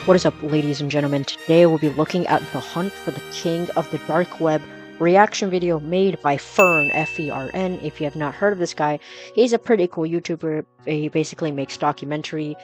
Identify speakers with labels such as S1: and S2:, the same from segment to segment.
S1: What is up, ladies and gentlemen? Today we'll be looking at the hunt for the king of the dark web reaction video made by Fern, F-E-R-N. If you have not heard of this guy, he's a pretty cool YouTuber. He basically makes documentary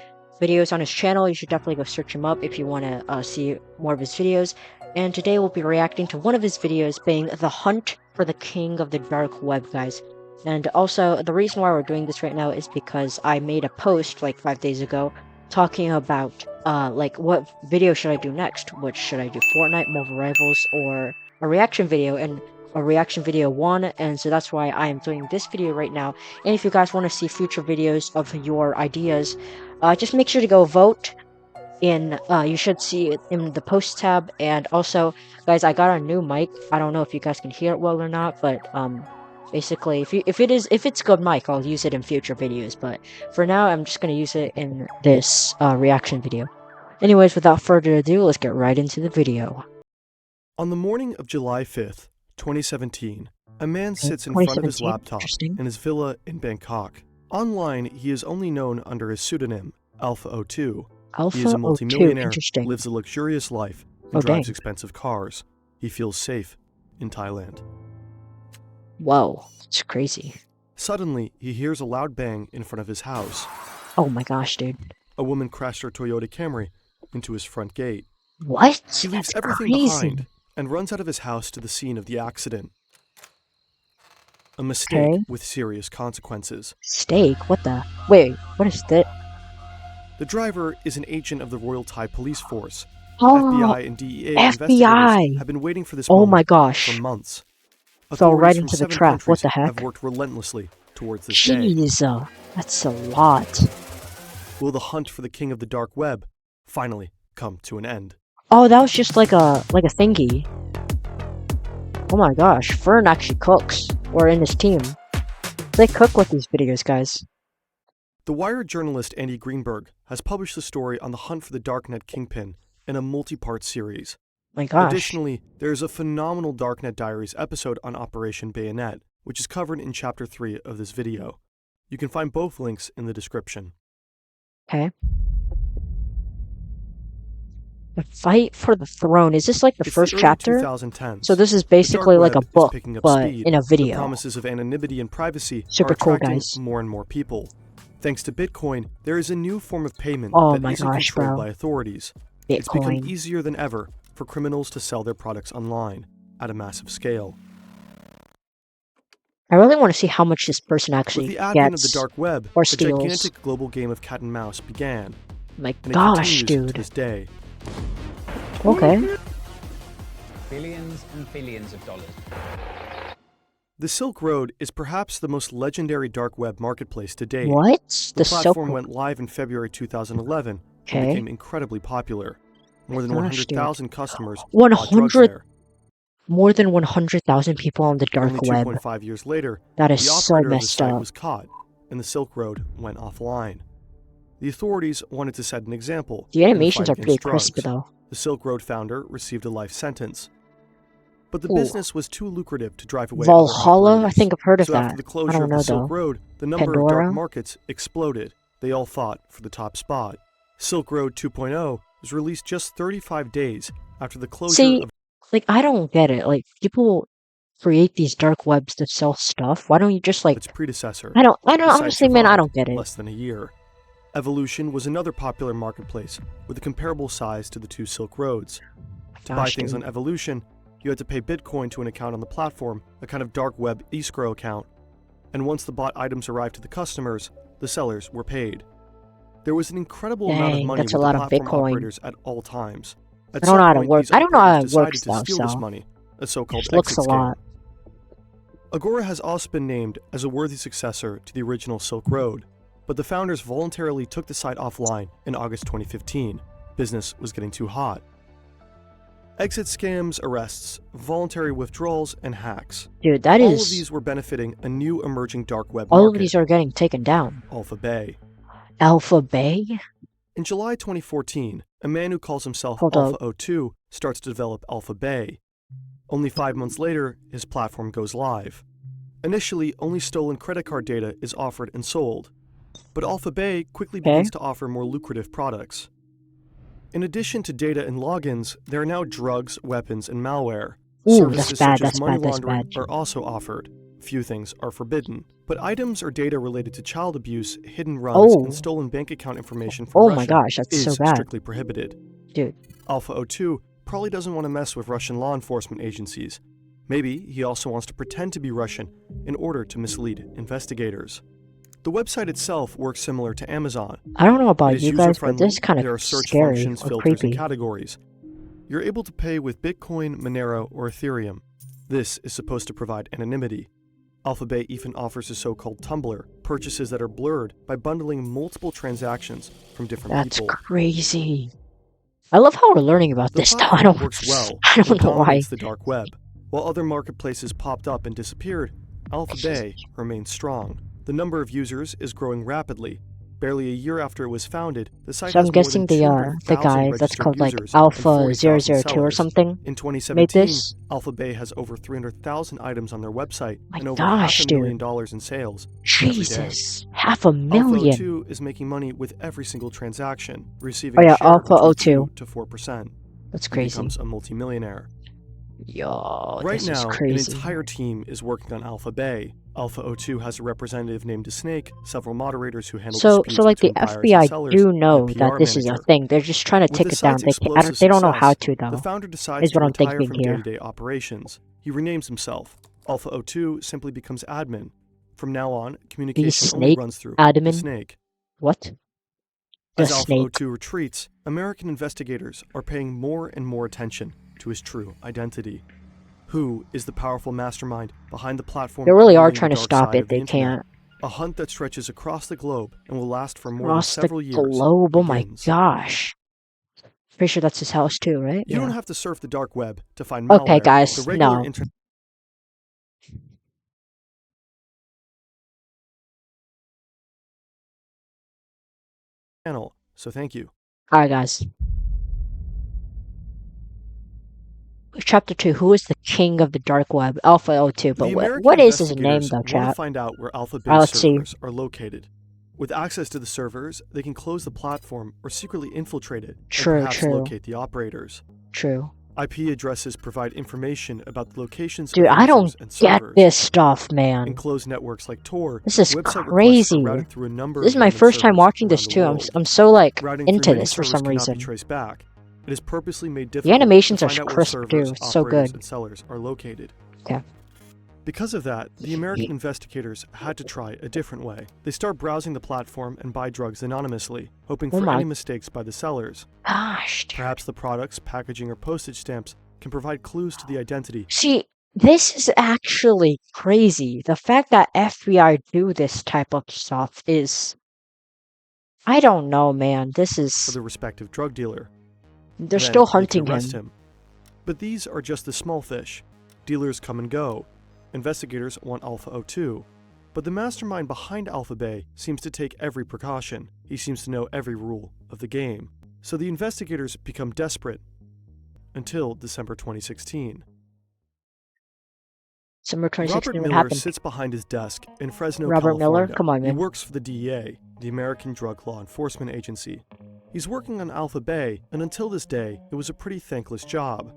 S1: videos on his channel. You should definitely go search him up if you want to see more of his videos. And today we'll be reacting to one of his videos being the hunt for the king of the dark web, guys. And also, the reason why we're doing this right now is because I made a post like 5 days ago talking about like what video should I do next. Which should I do, Fortnite, Marvel Rivals, or a reaction video? And a reaction video won, and so that's why I am doing this video right now. And if you guys want to see future videos of your ideas, just make sure to go vote in you should see it in the post tab. And also, guys, I got a new mic. I don't know if you guys can hear it well or not, but basically, if it's good mic, I'll use it in future videos, but for now I'm just gonna use it in this reaction video. Anyways, without further ado, let's get right into the video.
S2: On the morning of July 5th, 2017, a man sits in front of his laptop in his villa in Bangkok. Online, he is only known under his pseudonym, Alpha02. He is a multimillionaire, lives a luxurious life, and drives expensive cars. He feels safe in Thailand.
S1: Whoa, it's crazy.
S2: Suddenly, he hears a loud bang in front of his house.
S1: Oh my gosh, dude.
S2: A woman crashed her Toyota Camry into his front gate.
S1: What?
S2: He leaves everything behind and runs out of his house to the scene of the accident. A mistake with serious consequences.
S1: Mistake? What the? Wait, what is that?
S2: The driver is an agent of the Royal Thai Police Force.
S1: Oh,
S2: FBI and DEA investigators have been waiting for this moment for months.
S1: Fell right into the trap. What the heck?
S2: Have worked relentlessly towards this day.
S1: Jeez, that's a lot.
S2: Will the hunt for the king of the dark web finally come to an end?
S1: Oh, that was just like a thingy. Oh my gosh, Fern actually cooks, or in his team. They cook with these videos, guys.
S2: The Wired journalist Andy Greenberg has published the story on the hunt for the darknet kingpin in a multi-part series.
S1: My gosh.
S2: Additionally, there is a phenomenal Darknet Diaries episode on Operation Bayonet, which is covered in Chapter 3 of this video. You can find both links in the description.
S1: Okay. The fight for the throne. Is this like the first chapter?
S2: 2010s.
S1: So this is basically like a book, but
S2: speed.
S1: in a video.
S2: The promises of anonymity and privacy
S1: Super
S2: are
S1: cool,
S2: attracting
S1: guys.
S2: more and more people. Thanks to Bitcoin, there is a new form of payment that isn't controlled by authorities.
S1: Bitcoin.
S2: It's become easier than ever for criminals to sell their products online at a massive scale.
S1: I really want to see how much this person actually
S2: With the advent of the
S1: gets
S2: dark web,
S1: or
S2: a
S1: steals.
S2: gigantic global game of cat and mouse began.
S1: My
S2: and
S1: gosh,
S2: it continues
S1: dude.
S2: to this day.
S1: Okay.
S3: Billions and billions of dollars.
S2: The Silk Road is perhaps the most legendary dark web marketplace to date.
S1: What?
S2: The platform went live in February 2011 and became incredibly popular. More than 100,000 customers bought drugs there.
S1: More than 100,000 people on the dark web.
S2: Only 2.5 years later,
S1: that is
S2: the
S1: so
S2: operator
S1: messed
S2: of the site
S1: up.
S2: was caught, and the Silk Road went offline. The authorities wanted to set an example.
S1: The animations are pretty crisp, though.
S2: The Silk Road founder received a life sentence. But the business was too lucrative to drive away.
S1: Valhalla? I think I've heard of that.
S2: After the closure of the Silk Road, the number of dark markets exploded. They all fought for the top spot. Silk Road 2.0 was released just 35 days after the closure of...
S1: Like, I don't get it. Like, people create these dark webs to sell stuff. Why don't you just, like...
S2: its predecessor.
S1: I don't honestly, man, I don't get it.
S2: Less than a year. Evolution was another popular marketplace with a comparable size to the two Silk Roads. To buy things on Evolution, you had to pay Bitcoin to an account on the platform, a kind of dark web escrow account. And once the bought items arrived to the customers, the sellers were paid. There was an incredible amount of money with the platform operators at all times.
S1: I don't know how to work. I don't know how it works,
S2: though,
S1: so
S2: this money, a so-called
S1: looks a lot.
S2: Agora has also been named as a worthy successor to the original Silk Road, but the founders voluntarily took the site offline in August 2015. Business was getting too hot. Exit scams, arrests, voluntary withdrawals, and hacks.
S1: Dude,
S2: all of these were benefiting a new emerging dark web market.
S1: All of these are getting taken down.
S2: Alpha Bay.
S1: Alpha Bay?
S2: In July 2014, a man who calls himself Alpha02 starts to develop Alpha Bay. Only 5 months later, his platform goes live. Initially, only stolen credit card data is offered and sold, but Alpha Bay quickly begins to offer more lucrative products. In addition to data and logins, there are now drugs, weapons, and malware.
S1: Ooh,
S2: Services
S1: that's bad,
S2: such as
S1: that's
S2: money
S1: bad, that's
S2: laundering
S1: bad.
S2: are also offered. Few things are forbidden, but items or data related to child abuse, hidden runs,
S1: Oh.
S2: and stolen bank account information from
S1: Oh
S2: Russia
S1: my gosh, that's
S2: is
S1: so bad.
S2: strictly prohibited.
S1: Dude.
S2: Alpha 02 probably doesn't want to mess with Russian law enforcement agencies. Maybe he also wants to pretend to be Russian in order to mislead investigators. The website itself works similar to Amazon.
S1: I don't know
S2: It
S1: about
S2: is
S1: you guys, but
S2: user-friendly,
S1: this is kind
S2: there are
S1: of
S2: search
S1: scary
S2: functions,
S1: or
S2: filters, and
S1: creepy.
S2: categories. You're able to pay with Bitcoin, Monero, or Ethereum. This is supposed to provide anonymity. Alphabay even offers a so-called tumbler, purchases that are blurred by bundling multiple transactions from different
S1: That's
S2: people.
S1: crazy. I love how we're learning about
S2: The
S1: this though.
S2: platform works well
S1: I
S2: and
S1: don't know why.
S2: dominates the dark web. While other marketplaces popped up and disappeared, Alphabay remains strong. The number of users is growing rapidly. Barely a year after it was founded, the site
S1: So
S2: has
S1: I'm
S2: more
S1: guessing
S2: than
S1: the
S2: 200,000
S1: guy that's
S2: registered
S1: called like
S2: users and
S1: Alpha
S2: 40,000
S1: 002 or
S2: sellers.
S1: something
S2: In
S1: made
S2: 2017,
S1: this.
S2: Alphabay has over 300,000 items on their website
S1: My
S2: and over
S1: gosh,
S2: $500,000 in sales every day.
S1: Jesus, $500,000.
S2: Alpha 02 is making money with every single transaction, receiving
S1: Oh
S2: a
S1: yeah,
S2: share
S1: Alpha
S2: between
S1: 02.
S2: 2 to 4%.
S1: That's
S2: He
S1: crazy.
S2: becomes a multimillionaire.
S1: Yo,
S2: Right
S1: this is
S2: now, an
S1: crazy.
S2: entire team is working on Alphabay. Alpha 02 has a representative named Snake, several moderators who handle
S1: So
S2: disputes
S1: like the
S2: between buyers and
S1: FBI
S2: sellers,
S1: do
S2: and
S1: know
S2: a
S1: that
S2: PR
S1: this is a
S2: manager.
S1: thing. They're just trying to
S2: With
S1: take
S2: the
S1: it down.
S2: site's
S1: They
S2: explosive
S1: don't know how
S2: success,
S1: to
S2: the
S1: though.
S2: founder decides
S1: Is
S2: to
S1: what I'm
S2: retire
S1: thinking
S2: from
S1: here.
S2: day-to-day operations. He renames himself. Alpha 02 simply becomes admin. From now on, communication only
S1: Snake
S2: runs through
S1: admin?
S2: the Snake.
S1: What? The
S2: As Alpha
S1: snake.
S2: 02 retreats, American investigators are paying more and more attention to his true identity. Who is the powerful mastermind behind the platform?
S1: They really are
S2: ruling the
S1: trying to
S2: dark
S1: stop
S2: side
S1: it.
S2: of the
S1: They
S2: internet?
S1: can't.
S2: A hunt that stretches across the globe and will last for more than
S1: Across the
S2: several years
S1: globe. Oh my
S2: begins.
S1: gosh. Pretty sure that's his house too, right?
S2: You
S1: Yeah.
S2: don't have to surf the dark web to find
S1: Okay,
S2: malware.
S1: guys.
S2: The regular
S1: No.
S2: internet channel, so thank you.
S1: Alright, guys. Chapter 2. Who is the king of the dark web? Alpha 02. But
S2: The American
S1: what is his name
S2: investigators
S1: though,
S2: want to
S1: chat?
S2: find out where Alphabay's
S1: Alright, let's see.
S2: servers are located. With access to the servers, they can close the platform or secretly infiltrate it
S1: True,
S2: and perhaps
S1: true.
S2: locate the operators.
S1: True.
S2: IP addresses provide information about the locations
S1: Dude,
S2: of
S1: I don't
S2: users and
S1: get
S2: servers.
S1: this stuff, man.
S2: Enclosed networks like Tor,
S1: This is
S2: website requests are
S1: crazy.
S2: routed through a number
S1: This is
S2: of
S1: my
S2: random
S1: first time
S2: servers
S1: watching
S2: around
S1: this
S2: the
S1: too.
S2: world.
S1: I'm so like
S2: Routing
S1: into
S2: through many
S1: this for
S2: servers
S1: some
S2: cannot be
S1: reason.
S2: traced back. It is purposely made
S1: The
S2: difficult
S1: animations
S2: to
S1: are
S2: find out where
S1: crisp
S2: servers,
S1: too. It's so
S2: operators,
S1: good.
S2: and sellers are located.
S1: Okay.
S2: Because of that, the American investigators had to try a different way. They start browsing the platform and buy drugs anonymously, hoping
S1: Oh
S2: for
S1: my
S2: any mistakes by the sellers.
S1: Gosh, dude.
S2: Perhaps the products, packaging, or postage stamps can provide clues to the identity.
S1: See, this is actually crazy. The fact that FBI do this type of stuff is, I don't know, man. This
S2: For
S1: is,
S2: the respective drug dealer.
S1: they're
S2: Then
S1: still
S2: they can
S1: hunting
S2: arrest
S1: him.
S2: him. But these are just the small fish. Dealers come and go. Investigators want Alpha 02. But the mastermind behind Alphabay seems to take every precaution. He seems to know every rule of the game. So the investigators become desperate until December 2016.
S1: Summer
S2: Robert
S1: 2016, what
S2: Miller
S1: happened?
S2: sits behind his desk in Fresno,
S1: Robert Miller?
S2: California.
S1: Come on,
S2: He
S1: man.
S2: works for the DEA, the American Drug Law Enforcement Agency. He's working on Alphabay, and until this day, it was a pretty thankless job.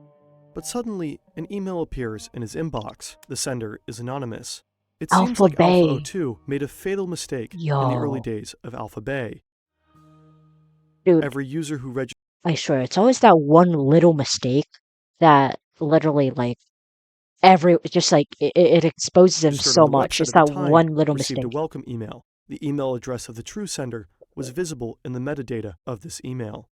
S2: But suddenly, an email appears in his inbox. The sender is anonymous. It seems like
S1: Alphabay.
S2: Alpha 02 made a fatal mistake in the early
S1: Yo.
S2: days of Alphabay.
S1: Dude,
S2: Every user who registered
S1: I swear, it's always that one little mistake that literally, like, it exposes him so
S2: on the
S1: much.
S2: website
S1: It's
S2: at the
S1: that
S2: time
S1: one little
S2: received a
S1: mistake.
S2: welcome email. The email address of the true sender was visible in the metadata of this email.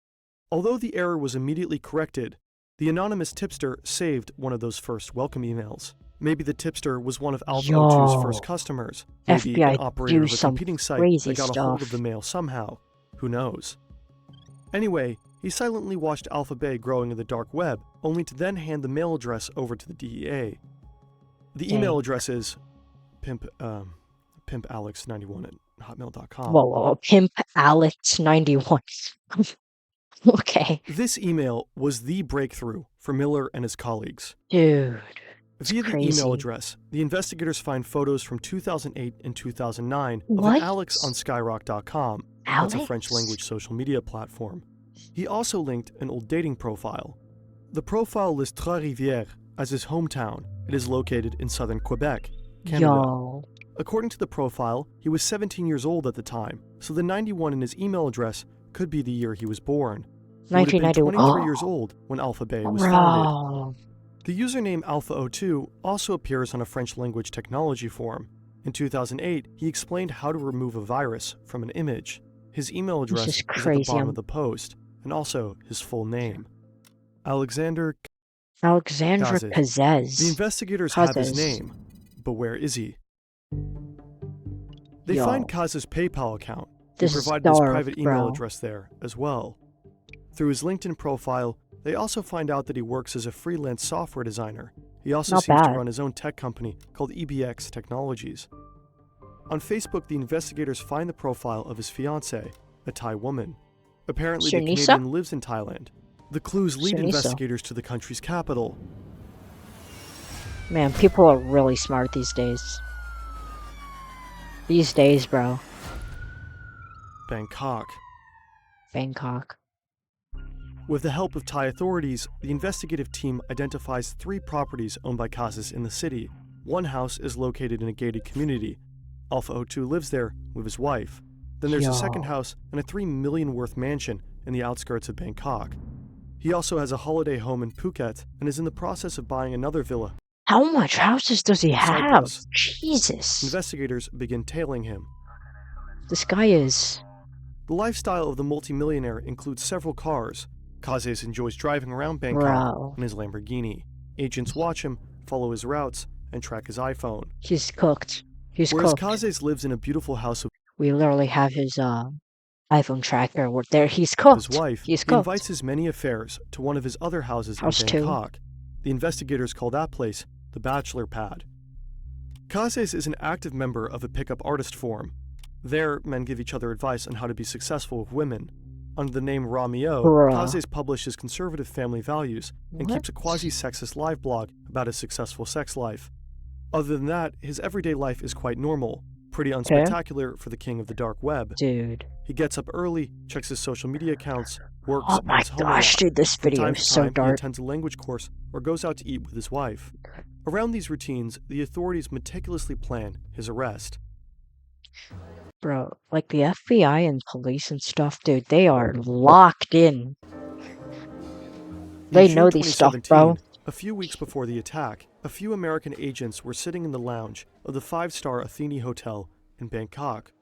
S2: Although the error was immediately corrected, the anonymous tipster saved one of those first welcome emails. Maybe the tipster was one of Alpha 02's first customers. Maybe
S1: FBI
S2: an operator
S1: do
S2: of a
S1: some
S2: competing site
S1: crazy
S2: that got a hold of the
S1: stuff.
S2: mail somehow. Who knows? Anyway, he silently watched Alphabay growing in the dark web, only to then hand the mail address over to the DEA. The
S1: Dang.
S2: email address is pimpalex91 at hotmail.com.
S1: Whoa, Pimp Alex 91. Okay.
S2: This email was the breakthrough for Miller and his colleagues.
S1: Dude.
S2: Via the
S1: crazy.
S2: email address, the investigators find photos from 2008 and 2009 of
S1: What?
S2: an Alex on Skyrock.com. That's a
S1: Alex?
S2: French language social media platform. He also linked an old dating profile. The profile lists Trois-Rivières as his hometown. It is located in southern Quebec, Canada.
S1: Yo.
S2: According to the profile, he was 17 years old at the time, so the 91 in his email address could be the year he was born. He would have been
S1: 1991.
S2: 23 years old when Alpha Bay was founded.
S1: Bro.
S2: The username Alpha02 also appears on a French language technology forum. In 2008, he explained how to remove a virus from an image. His email address
S1: is
S2: is at the
S1: crazy.
S2: bottom of the post, and also his full name. Alexander
S1: Alexandra
S2: Kazes.
S1: Kazes.
S2: The investigators have his
S1: Kazes.
S2: name, but where is he? They
S1: Yo.
S2: find Kaz's PayPal account. He
S1: This is
S2: provided his
S1: dark,
S2: private email
S1: bro.
S2: address there as well. Through his LinkedIn profile, they also find out that he works as a freelance software designer. He also
S1: Not
S2: seems to
S1: bad.
S2: run his own tech company called EBX Technologies. On Facebook, the investigators find the profile of his fiancée, a Thai woman. Apparently, the
S1: Sunisa?
S2: Canadian lives in Thailand. The clues lead
S1: Sunisa.
S2: investigators to the country's capital.
S1: Man, people are really smart these days. These days, bro.
S2: Bangkok.
S1: Bangkok.
S2: With the help of Thai authorities, the investigative team identifies 3 properties owned by Kazes in the city. One house is located in a gated community. Alpha02 lives there with his wife. Then there's a second
S1: Yo.
S2: house and a $3 million worth mansion in the outskirts of Bangkok. He also has a holiday home in Phuket and is in the process of buying another villa.
S1: How much houses does he have?
S2: Cyprus.
S1: Jesus.
S2: Investigators begin tailing him.
S1: This guy is...
S2: The lifestyle of the multimillionaire includes several cars. Kazes enjoys driving around Bangkok
S1: Bro.
S2: in his Lamborghini. Agents watch him, follow his routes, and track his iPhone.
S1: He's cooked. He's
S2: Whereas
S1: cooked.
S2: Kazes lives in a beautiful house with
S1: We literally have his iPhone tracker. We're there. He's cooked.
S2: his wife,
S1: He's
S2: he
S1: cooked.
S2: invites his many affairs to one of his other houses
S1: House
S2: in
S1: two.
S2: Bangkok. The investigators call that place the Bachelor Pad. Kazes is an active member of a pickup artist forum. There, men give each other advice on how to be successful with women. Under the name Ramio,
S1: Bruh.
S2: Kazes publishes conservative family values and keeps a
S1: What?
S2: quasi-sexist live blog about his successful sex life. Other than that, his everyday life is quite normal, pretty unspectacular for the king of the dark web.
S1: Dude.
S2: He gets up early, checks his social media accounts, works
S1: Oh
S2: on
S1: my
S2: his home a
S1: gosh,
S2: lot.
S1: dude. This
S2: From
S1: video
S2: time
S1: is
S2: to
S1: so
S2: time, he
S1: dark.
S2: attends a language course or goes out to eat with his wife. Around these routines, the authorities meticulously plan his arrest.
S1: Bro, like the FBI and police and stuff, dude, they are locked in. They
S2: In
S1: know
S2: June
S1: these stuff, bro.
S2: 2017, a few weeks before the attack, a few American agents were sitting in the lounge of the 5-star Athene Hotel in Bangkok.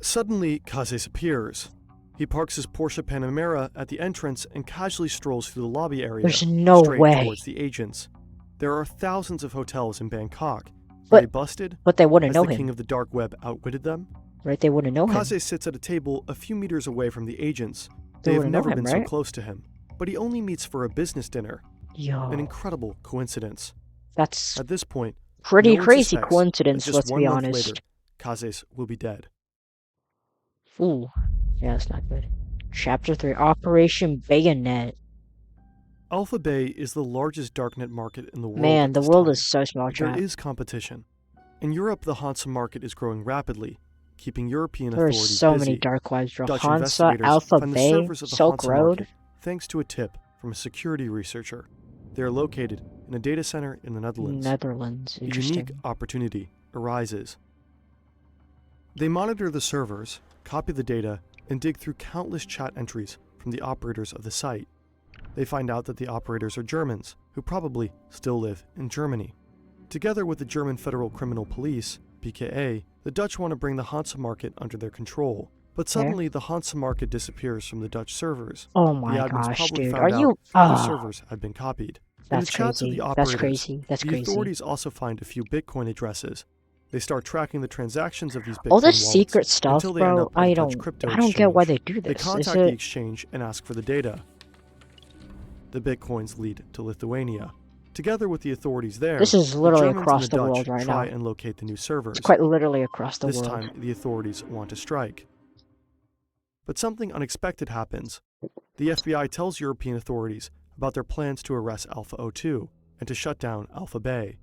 S2: Suddenly, Kazes appears. He parks his Porsche Panamera at the entrance and casually strolls through the lobby area,
S1: There's no
S2: straight
S1: way.
S2: towards the agents. There are thousands of hotels in Bangkok. Are
S1: But-
S2: they busted?
S1: But they wouldn't
S2: Has
S1: know
S2: the king
S1: him,
S2: of the dark web outwitted them?
S1: right? They wouldn't know him.
S2: Kazes sits at a table a few meters away from the agents.
S1: They
S2: They have
S1: wouldn't know
S2: never
S1: him,
S2: been so
S1: right?
S2: close to him. But he only meets for a business dinner.
S1: Yo,
S2: An incredible coincidence.
S1: that's
S2: At this point,
S1: pretty
S2: no one
S1: crazy
S2: suspects that
S1: coincidence,
S2: just
S1: let's
S2: one
S1: be
S2: month
S1: honest.
S2: later, Kazes will be dead.
S1: Ooh, yeah, that's not good. Chapter 3, Operation Bayonet.
S2: Alpha Bay is the largest darknet market in the world.
S1: Man,
S2: at
S1: the
S2: this
S1: world
S2: time,
S1: is so small,
S2: but there
S1: chat.
S2: is competition. In Europe, the Hansa market is growing rapidly, keeping European
S1: There are
S2: authorities
S1: so
S2: busy.
S1: many dark webs, bro.
S2: Dutch
S1: Hansa,
S2: investigators
S1: Alpha
S2: find the
S1: Bay,
S2: servers of the
S1: Silk
S2: Hansa
S1: Road.
S2: market thanks to a tip from a security researcher. They are located in a data center in the Netherlands.
S1: Netherlands,
S2: A
S1: interesting.
S2: unique opportunity arises. They monitor the servers, copy the data, and dig through countless chat entries from the operators of the site. They find out that the operators are Germans, who probably still live in Germany. Together with the German Federal Criminal Police, BKA, the Dutch want to bring the Hansa market under their control. But suddenly, the Hansa market disappears from the Dutch servers.
S1: Oh
S2: The
S1: my
S2: admins
S1: gosh,
S2: probably
S1: dude.
S2: found
S1: Are
S2: out
S1: you...
S2: other
S1: Ah,
S2: servers had been copied. In the
S1: that's
S2: chats of
S1: crazy.
S2: the
S1: That's
S2: operators,
S1: crazy. That's
S2: the
S1: crazy.
S2: authorities also find a few Bitcoin addresses. They start tracking the transactions of these Bitcoin
S1: All this
S2: wallets
S1: secret stuff,
S2: until they end
S1: bro,
S2: up at a
S1: I
S2: Dutch
S1: don't...
S2: crypto
S1: I don't get why
S2: exchange.
S1: they do
S2: They
S1: this. Is
S2: contact the
S1: it...
S2: exchange and ask for the data. The Bitcoins lead to Lithuania. Together with the authorities there,
S1: This is
S2: the
S1: literally
S2: Germans
S1: across
S2: and
S1: the
S2: the Dutch
S1: world right
S2: try
S1: now.
S2: and locate the new servers.
S1: It's quite literally across the
S2: This
S1: world.
S2: time, the authorities want to strike. But something unexpected happens. The FBI tells European authorities about their plans to arrest Alpha02 and to shut down Alpha Bay.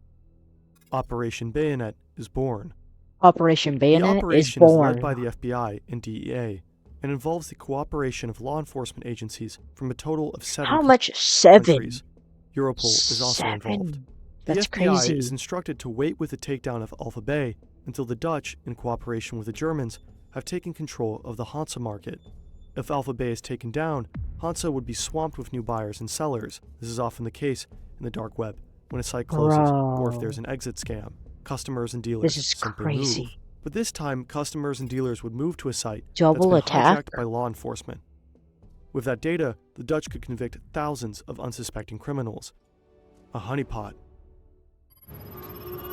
S2: Operation Bayonet is born.
S1: Operation
S2: The
S1: Bayonet is
S2: operation is
S1: born.
S2: led by the FBI and DEA. and involves the cooperation of law enforcement agencies from a total of 7
S1: How much? 7.
S2: countries. Europol is also involved.
S1: 7.
S2: The
S1: That's
S2: FBI
S1: crazy.
S2: is instructed to wait with the takedown of Alpha Bay until the Dutch, in cooperation with the Germans, have taken control of the Hansa market. If Alpha Bay is taken down, Hansa would be swamped with new buyers and sellers. This is often the case in the dark web when a site closes or if there's an exit scam. Customers and dealers
S1: This is
S2: simply
S1: crazy.
S2: move. But this time, customers and dealers would move to a site
S1: Double
S2: that's been
S1: attack?
S2: hijacked by law enforcement. With that data, the Dutch could convict thousands of unsuspecting criminals. A honeypot.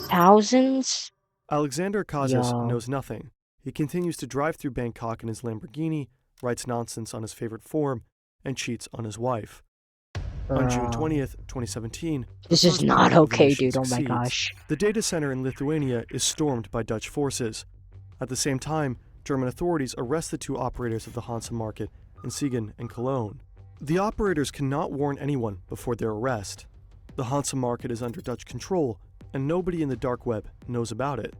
S1: Thousands?
S2: Alexander Kazis
S1: Yo.
S2: knows nothing. He continues to drive through Bangkok in his Lamborghini, writes nonsense on his favorite forum, and cheats on his wife. On June
S1: Bro.
S2: 20th, 2017, the
S1: This is
S2: first
S1: not
S2: part of the
S1: okay,
S2: mission
S1: dude. Oh my
S2: succeeds.
S1: gosh.
S2: The data center in Lithuania is stormed by Dutch forces. At the same time, German authorities arrest the 2 operators of the Hansa market in Siegen and Cologne. The operators cannot warn anyone before their arrest. The Hansa market is under Dutch control, and nobody in the dark web knows about it.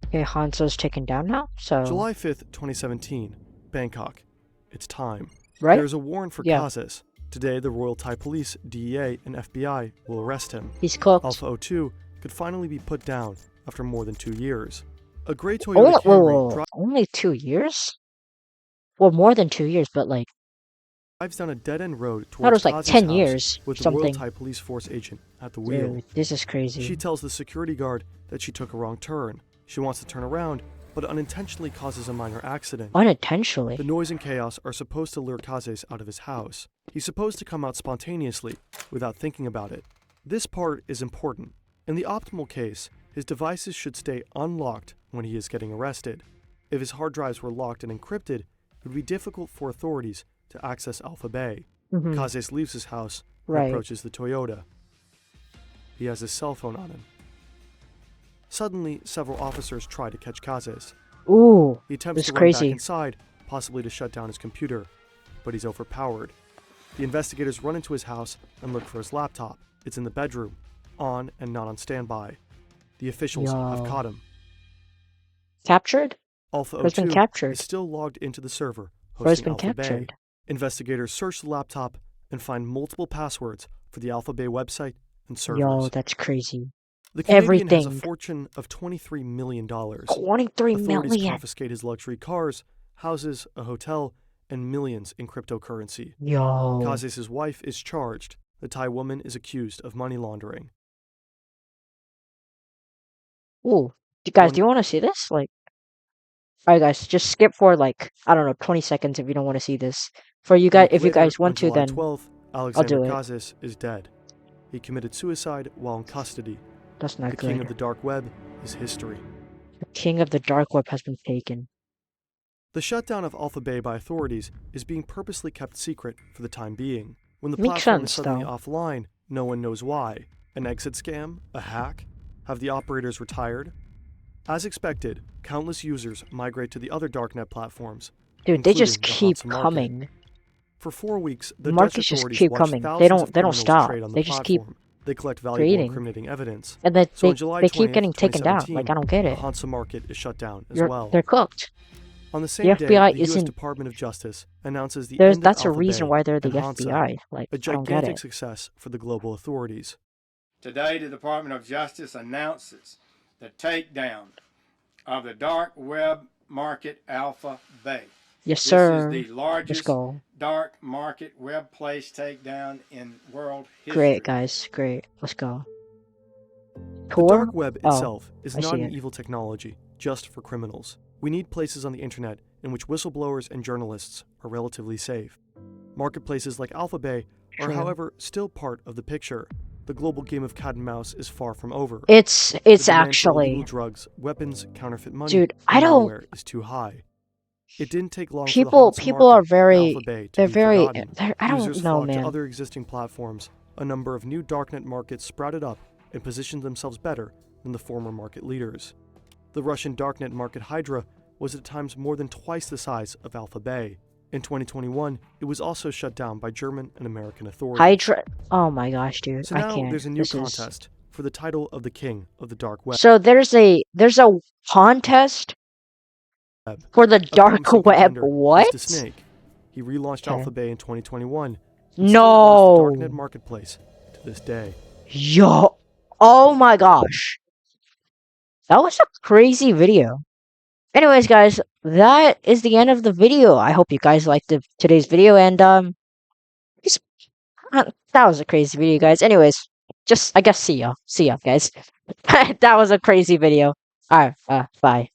S1: Okay, Hanzo's taken down now, so...
S2: July 5th, 2017, Bangkok. It's time.
S1: Right?
S2: There's a warrant for
S1: Yeah.
S2: Kazis. Today, the Royal Thai Police, DEA, and FBI will arrest him.
S1: He's cooked.
S2: Alpha 02 could finally be put down after more than 2 years. A gray
S1: Only,
S2: Toyota Camry
S1: only 2 years? Well, more than 2 years, but like...
S2: drives down a dead-end road
S1: I thought it
S2: towards
S1: was like
S2: Kazis'
S1: 10
S2: house
S1: years
S2: with
S1: or
S2: the Royal
S1: something.
S2: Thai Police Force agent at the wheel.
S1: Dude, this is crazy.
S2: She tells the security guard that she took a wrong turn. She wants to turn around, but unintentionally causes a minor accident.
S1: Unintentionally?
S2: The noise and chaos are supposed to lure Kazes out of his house. He's supposed to come out spontaneously, without thinking about it. This part is important. In the optimal case, his devices should stay unlocked when he is getting arrested. If his hard drives were locked and encrypted, it would be difficult for authorities to access Alpha Bay.
S1: Mhm.
S2: Kazes leaves his house and
S1: Right.
S2: approaches the Toyota. He has his cell phone on him. Suddenly, several officers try to catch Kazes.
S1: Ooh,
S2: He attempts
S1: this
S2: to
S1: is
S2: run
S1: crazy.
S2: back inside, possibly to shut down his computer, but he's overpowered. The investigators run into his house and look for his laptop. It's in the bedroom, on and not on standby. The officials have
S1: Yo.
S2: caught him.
S1: Captured?
S2: Alpha
S1: Who's been
S2: 02
S1: captured?
S2: is still logged into the server,
S1: Who's
S2: hosting
S1: been
S2: Alpha Bay.
S1: captured?
S2: Investigators search the laptop and find multiple passwords for the Alpha Bay website and servers.
S1: Yo, that's crazy.
S2: The Canadian has a
S1: everything.
S2: fortune of $23 million.
S1: 23
S2: Authorities
S1: million.
S2: confiscate his luxury cars, houses, a hotel, and millions in cryptocurrency.
S1: Yo.
S2: Kazis' wife is charged. The Thai woman is accused of money laundering.
S1: Ooh. Guys,
S2: One-
S1: do you want to see this? Like, alright, guys, just skip for like, I don't know, 20 seconds if you don't want to see this. For you
S2: A
S1: guys,
S2: week
S1: if you
S2: later,
S1: guys
S2: on
S1: want to,
S2: July
S1: then
S2: 12th, Alexander
S1: do it.
S2: Kazis is dead. He committed suicide while in custody.
S1: that's not
S2: The
S1: good.
S2: king of the dark web is history.
S1: The king of the dark web has been taken.
S2: The shutdown of Alpha Bay by authorities is being purposely kept secret for the time being. When the
S1: Makes
S2: platform is
S1: sense,
S2: suddenly
S1: though.
S2: offline, no one knows why. An exit scam? A hack? Have the operators retired? As expected, countless users migrate to the other darknet platforms.
S1: Dude, they just
S2: including the
S1: keep
S2: Hansa market.
S1: coming.
S2: For 4 weeks, the
S1: Markets
S2: Dutch
S1: just
S2: authorities
S1: keep
S2: watch
S1: coming. They
S2: thousands
S1: don't-
S2: of
S1: they don't
S2: criminals
S1: stop.
S2: trade on the
S1: They just keep
S2: platform. They collect valuable
S1: creating.
S2: incriminating evidence.
S1: And then
S2: So
S1: they,
S2: on July
S1: they keep
S2: 20th,
S1: getting taken down.
S2: 2017,
S1: Like, I don't get
S2: the
S1: it.
S2: Hansa market is shut down as
S1: You're,
S2: well.
S1: they're cooked.
S2: On the same day,
S1: FBI
S2: the U.S.
S1: isn't-
S2: Department of Justice announces the
S1: There's
S2: end
S1: that's
S2: of
S1: a
S2: Alpha
S1: reason
S2: Bay
S1: why they're the
S2: and Hansa,
S1: FBI. Like,
S2: a
S1: I don't get
S2: gigantic
S1: it.
S2: success for the global authorities.
S4: Today, the Department of Justice announces the takedown of the dark web market Alpha Bay.
S1: Yes,
S4: This
S1: sir.
S4: is the
S1: Let's
S4: largest
S1: go.
S4: dark market web place takedown in world history.
S1: Great, guys. Great. Let's go.
S2: The
S1: Tour?
S2: dark web
S1: Oh,
S2: itself is
S1: I
S2: not
S1: see
S2: an
S1: it.
S2: evil technology just for criminals. We need places on the internet in which whistleblowers and journalists are relatively safe. Marketplaces like Alpha Bay are,
S1: True.
S2: however, still part of the picture. The global game of cat and mouse is far from over.
S1: It's
S2: The demand for
S1: actually,
S2: illegal drugs, weapons, counterfeit money,
S1: dude.
S2: and
S1: I don't.
S2: malware is too high. It didn't take long for the
S1: People,
S2: Hansa
S1: people are
S2: market and
S1: very.
S2: Alpha Bay to
S1: They're
S2: be
S1: very.
S2: forgotten.
S1: I don't
S2: Users
S1: know,
S2: flocked to
S1: man.
S2: other existing platforms. A number of new darknet markets sprouted up and positioned themselves better than the former market leaders. The Russian darknet market Hydra was at times more than twice the size of Alpha Bay. In 2021, it was also shut down by German and American authorities.
S1: Hydra. Oh my gosh, dude.
S2: So
S1: I
S2: now
S1: can't.
S2: there's a new
S1: This is.
S2: contest for the title of the king of the dark web.
S1: So there's a contest For the
S2: A
S1: dark
S2: promising
S1: web.
S2: contender
S1: What?
S2: is the Snake. He relaunched
S1: Okay.
S2: Alpha Bay in 2021 and still runs the darknet
S1: No.
S2: marketplace to this day.
S1: Yo. Oh my gosh. That was a crazy video. Anyways, guys, that is the end of the video. I hope you guys liked today's video, and just, that was a crazy video, guys. Anyways, just I guess see ya, guys. That was a crazy video. All right, bye.